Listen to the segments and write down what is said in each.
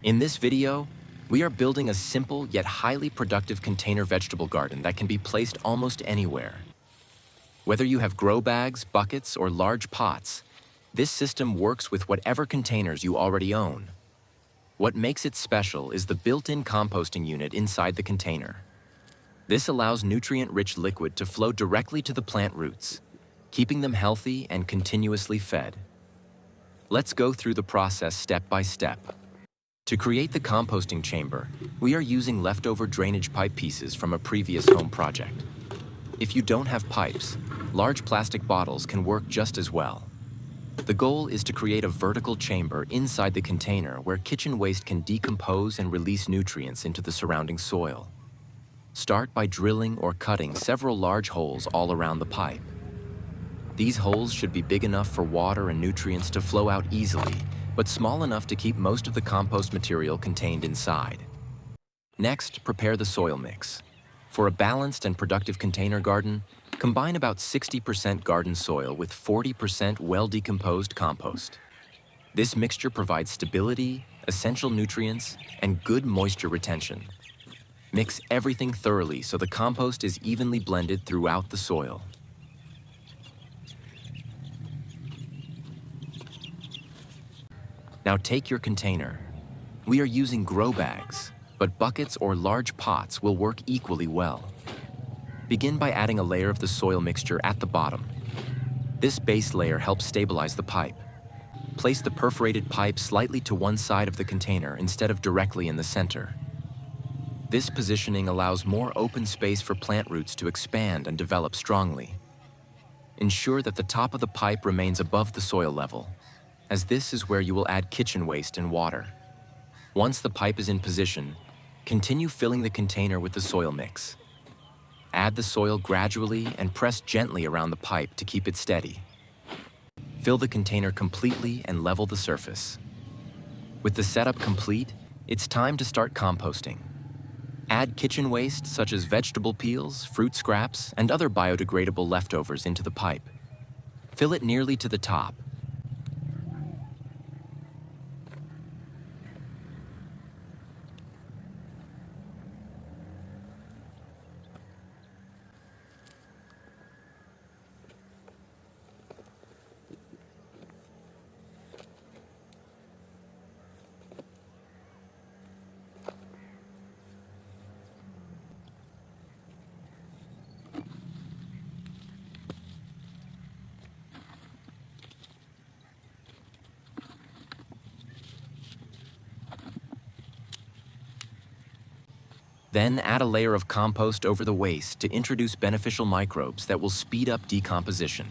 In this video, we are building a simple yet highly productive container vegetable garden that can be placed almost anywhere. Whether you have grow bags, buckets, or large pots, this system works with whatever containers you already own. What makes it special is the built-in composting unit inside the container. This allows nutrient-rich liquid to flow directly to the plant roots, keeping them healthy and continuously fed. Let's go through the process step by step. To create the composting chamber, we are using leftover drainage pipe pieces from a previous home project. If you don't have pipes, large plastic bottles can work just as well. The goal is to create a vertical chamber inside the container where kitchen waste can decompose and release nutrients into the surrounding soil. Start by drilling or cutting several large holes all around the pipe. These holes should be big enough for water and nutrients to flow out easily, but small enough to keep most of the compost material contained inside. Next, prepare the soil mix. For a balanced and productive container garden, combine about 60% garden soil with 40% well-decomposed compost. This mixture provides stability, essential nutrients, and good moisture retention. Mix everything thoroughly so the compost is evenly blended throughout the soil. Now take your container. We are using grow bags, but buckets or large pots will work equally well. Begin by adding a layer of the soil mixture at the bottom. This base layer helps stabilize the pipe. Place the perforated pipe slightly to one side of the container instead of directly in the center. This positioning allows more open space for plant roots to expand and develop strongly. Ensure that the top of the pipe remains above the soil level, as this is where you will add kitchen waste and water. Once the pipe is in position, continue filling the container with the soil mix. Add the soil gradually and press gently around the pipe to keep it steady. Fill the container completely and level the surface. With the setup complete, it's time to start composting. Add kitchen waste such as vegetable peels, fruit scraps, and other biodegradable leftovers into the pipe. Fill it nearly to the top. Then add a layer of compost over the waste to introduce beneficial microbes that will speed up decomposition.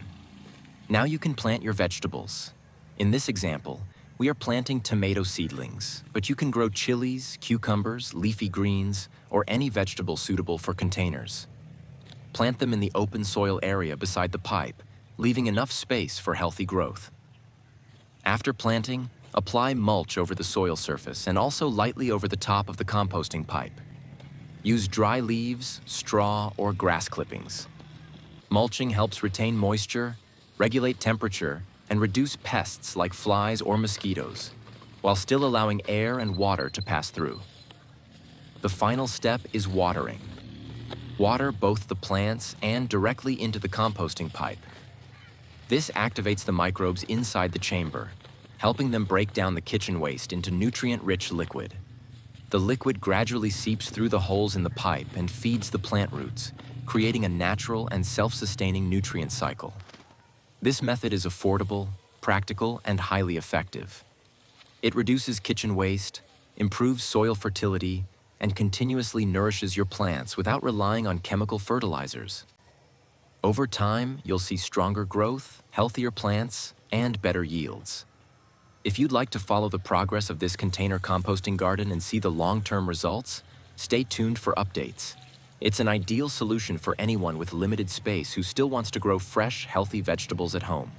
Now you can plant your vegetables. In this example, we are planting tomato seedlings, but you can grow chilies, cucumbers, leafy greens, or any vegetable suitable for containers. Plant them in the open soil area beside the pipe, leaving enough space for healthy growth. After planting, apply mulch over the soil surface and also lightly over the top of the composting pipe. Use dry leaves, straw, or grass clippings. Mulching helps retain moisture, regulate temperature, and reduce pests like flies or mosquitoes, while still allowing air and water to pass through. The final step is watering. Water both the plants and directly into the composting pipe. This activates the microbes inside the chamber, helping them break down the kitchen waste into nutrient-rich liquid. The liquid gradually seeps through the holes in the pipe and feeds the plant roots, creating a natural and self-sustaining nutrient cycle. This method is affordable, practical, and highly effective. It reduces kitchen waste, improves soil fertility, and continuously nourishes your plants without relying on chemical fertilizers. Over time, you'll see stronger growth, healthier plants, and better yields. If you'd like to follow the progress of this container composting garden and see the long-term results, stay tuned for updates. It's an ideal solution for anyone with limited space who still wants to grow fresh, healthy vegetables at home.